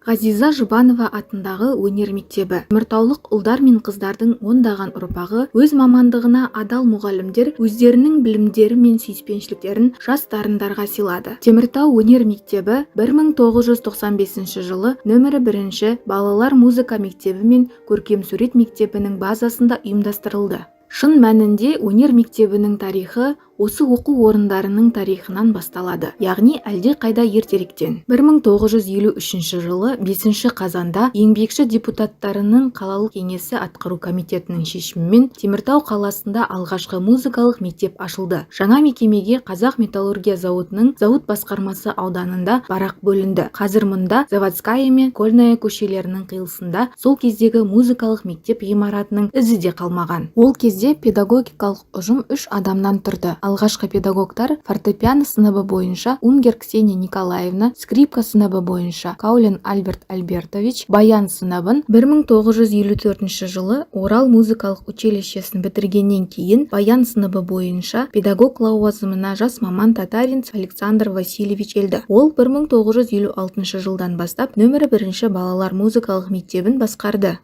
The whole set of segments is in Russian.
Ғазиза Жұбанова атындағы өнер мектебі. Теміртаулық ұлдар мен қыздардың ондаған ұрпағы өз мамандығына адал мұғалімдер өздерінің білімдері мен сүйіспеншіліктерін жас дарындарға сыйлады. Теміртау өнер мектебі 1995 жылы нөмірі 1 балалар музыка мектебі мен көркемсурет мектебінің базасында ұйымдастырылды. Шын мәнінде өнер мектебінің тарихы осы оқу орындарының тарихынан басталады, яғни әлде қайда ертеректен. 1953 жылы 5 қазанда еңбекші депутаттарының қалалық кеңесі атқару комитетінің шешімімен Теміртау қаласында алғашқы музыкалық мектеп ашылды. Жаңа мекемеге Қазақ металлургия зауытының зауыт басқармасы ауданында барақ бөлінді. Қазір мұнда Заводская мен Кольная көшелерінің қиылысында сол кездегі музыкалық мектеп ғимаратының ізі де қалмаған. Ол кезде педагогикалық ұжым 3 адамнан тұрды. Алғашқы педагогтар фортепиано сыныбы бойынша Унгер Ксения Николаевна, скрипка сыныбы бойынша Каулин Альберт Альбертович, баян сыныбын 1954 жылы Орал музыкалық училищесін бітіргеннен кейін баян сыныбы бойынша педагог лауазымына жас маман Татаринцев Александр Васильевич келді. Ол 1956 жылдан бастап нөмірі 1 балалар музыкалық мектебін басқарды.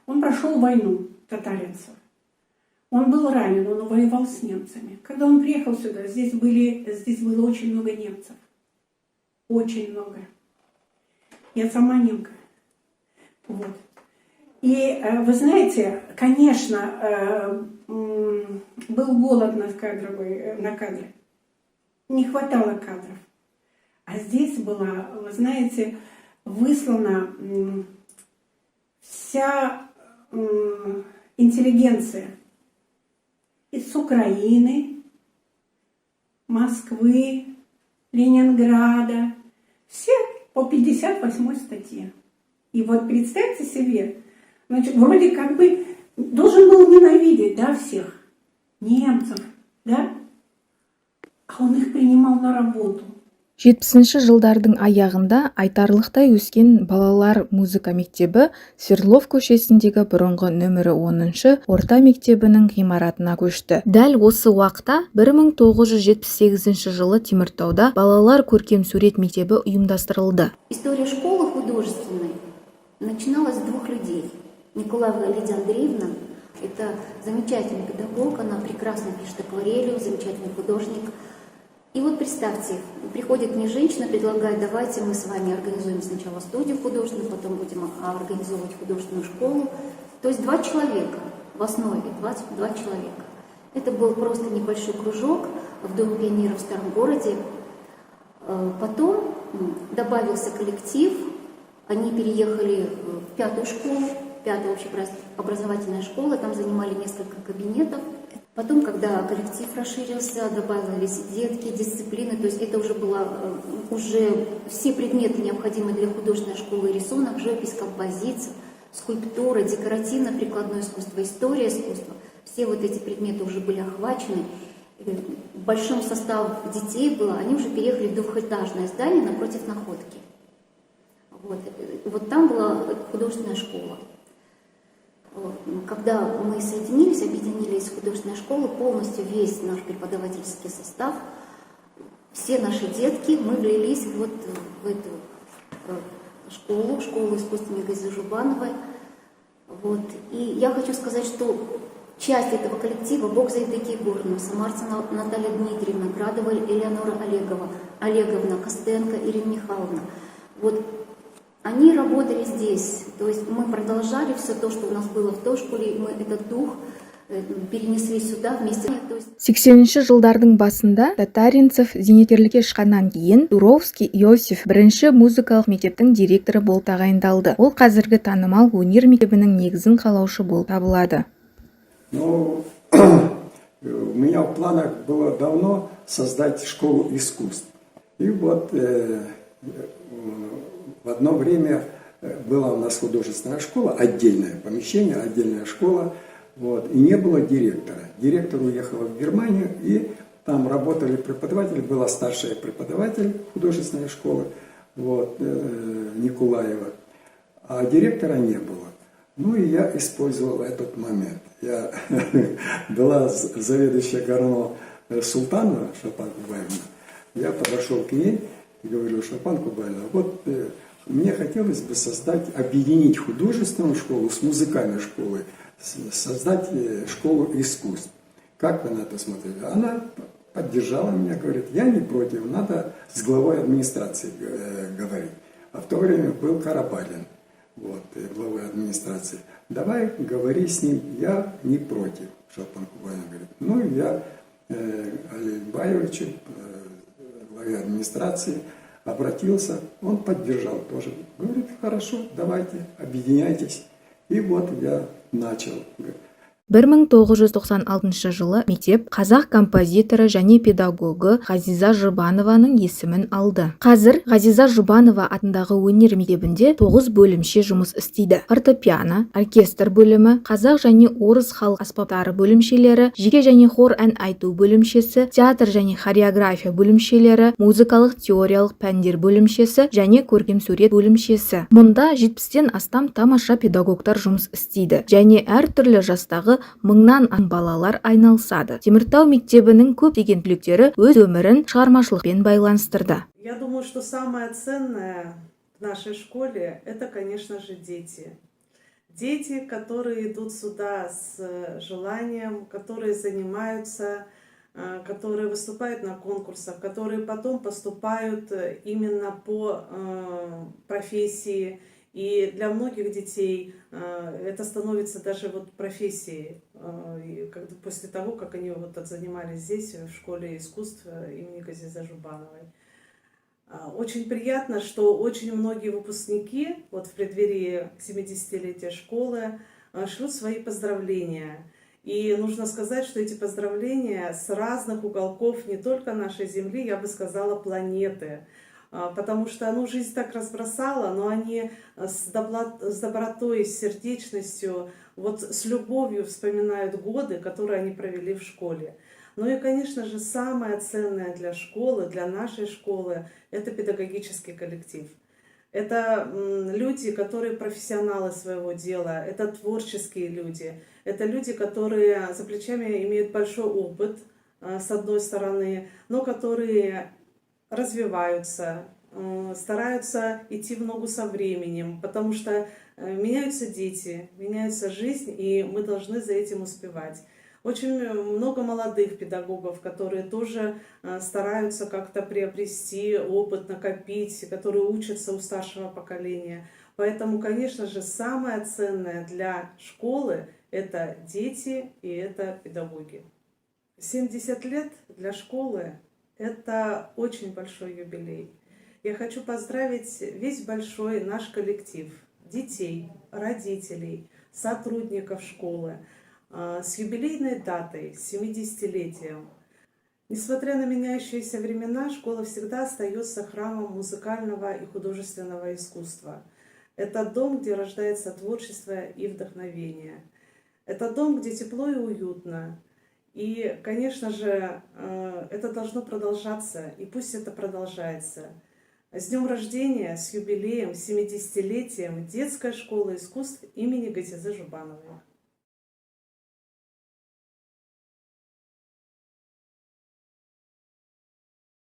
Он прошел войну, Татаринцев. Он был ранен, он воевал с немцами. Когда он приехал сюда, здесь было очень много немцев. Очень много. Я сама немка. Вот. И вы знаете, конечно, был голод на кадре. Не хватало кадров. А здесь была, вы знаете, выслана вся интеллигенция. Из Украины, Москвы, Ленинграда. Все по 58 статье. И вот представьте себе, значит, вроде как бы должен был ненавидеть, да, всех немцев, да? А он их принимал на работу. 70 жылдардың аяғында айтарлықтай өскен балалар музыка мектебі Свердлов көшесіндегі бұрынғы нөмірі 10 орта мектебінің ғимаратына көшті. Дәл осы уақытта 1978 жылы Теміртауда балалар көркемсурет мектебі ұйымдастырылды. История школы художественной начиналась с 2 людей. Николаева Лидия Андреевна, это замечательный педагог, она прекрасно пишет акварелью, замечательный художник. И вот представьте, приходит мне женщина, предлагает, давайте мы с вами организуем сначала студию художественную, потом будем организовывать художественную школу. То есть 2 человека в основе, 2 человека. Это был просто небольшой кружок в Доме пионеров в Старом городе. Потом добавился коллектив, они переехали в 5-ю школу, 5-я общеобразовательная школа, там занимали несколько кабинетов. Потом, когда коллектив расширился, добавились детки, дисциплины, то есть это уже было все предметы, необходимые для художественной школы: рисунок, живопись, композиция, скульптура, декоративно-прикладное искусство, история искусства. Все вот эти предметы уже были охвачены. Большим составом детей было, они уже переехали в 2-этажное здание напротив Находки. Вот там была художественная школа. Когда мы соединились, объединились в художественной школы, полностью весь наш преподавательский состав, все наши детки, мы влились вот в эту школу искусства Газизы Жұбановой. Вот. И я хочу сказать, что часть этого коллектива: Богза Евдокия Егоровна, Самарцева Наталья Дмитриевна, Градова Элеонора Олеговна, Костенко Ирина Михайловна. Вот. Они работали здесь, то есть мы продолжали все то, что у нас было в той школе, мы этот дух перенесли сюда вместе. 80 жылдардың басында Татаринцев зейнеткерлікке шыққаннан кейін Дуровский Иосиф бірінші музыкалық мектептің директоры болып тағайындалды. Ол қазіргі танымал өнер мектебінің негізін қалаушы болып табылады. Ну, у меня в планах было давно создать школу искусств. И вот в одно время была у нас художественная школа, отдельное помещение, отдельная школа, вот, и не было директора. Директор уехал в Германию, и там работали преподаватели, была старшая преподаватель художественной школы, вот, Николаева, а директора не было. Ну и я использовал этот момент. Я была заведующая Горно Султанова Шапан Кубаевна. Я подошел к ней и говорю: Шапан Кубаевна, вот мне хотелось бы объединить художественную школу с музыкальной школой, создать школу искусств. Как вы на это смотрите? Она поддержала меня, говорит, я не против, надо с главой администрации говорить. А в то время был Карабалин, вот, главой администрации. Давай говори с ним, я не против. Шалпан Кубанин говорит, ну я Олег Баевичу, главе администрации, обратился, он поддержал тоже. Говорит, хорошо, давайте, объединяйтесь. И вот я начал. 1996 жылы мектеп қазақ композиторы және педагогы Ғазиза Жұбанованың есімін алды. Қазір Ғазиза Жұбанова атындағы өнер мектебінде 9 бөлімше жұмыс істейді. Фортепиано, оркестр бөлімі, қазақ және орыс халық аспаптары бөлімшелері, жеке және хор ән айту бөлімшесі, театр және хореография бөлімшелері, музыкалық теориялық пәндер бөлімшесі және көркем сурет бөлімшесі. Мұнда 70-тен астам тамаша педагогтар жұмыс істейді және әртүрлі жастағы мыңнан астам балалар айналысады. Теміртау мектебінің көптеген түлектері өз өмірін шығармашылықпен байланыстырды. Я думаю, что самое ценное в нашей школе – это, конечно же, дети. Дети, которые идут сюда с желанием, которые занимаются, которые выступают на конкурсах, которые потом поступают именно по профессии. И для многих детей это становится даже вот профессией, после того, как они вот занимались здесь, в школе искусств имени Газиза Жубановой. Очень приятно, что очень многие выпускники вот в преддверии 70-летия школы шлют свои поздравления. И нужно сказать, что эти поздравления с разных уголков не только нашей Земли, я бы сказала, планеты. Потому что жизнь так разбросала, но они с добротой, с сердечностью, вот с любовью вспоминают годы, которые они провели в школе. Ну и, конечно же, самое ценное для школы, для нашей школы, это педагогический коллектив. Это люди, которые профессионалы своего дела, это творческие люди, это люди, которые за плечами имеют большой опыт, с одной стороны, но которые развиваются, стараются идти в ногу со временем, потому что меняются дети, меняется жизнь, и мы должны за этим успевать. Очень много молодых педагогов, которые тоже стараются как-то приобрести опыт, накопить, которые учатся у старшего поколения. Поэтому, конечно же, самое ценное для школы – это дети и это педагоги. 70 лет для школы – это очень большой юбилей. Я хочу поздравить весь большой наш коллектив, детей, родителей, сотрудников школы с юбилейной датой, с 70-летием. Несмотря на меняющиеся времена, школа всегда остается храмом музыкального и художественного искусства. Это дом, где рождается творчество и вдохновение. Это дом, где тепло и уютно. И, конечно же, это должно продолжаться, и пусть это продолжается. С днем рождения, с юбилеем, с 70-летием детская школа искусств имени Газизы Жубановой.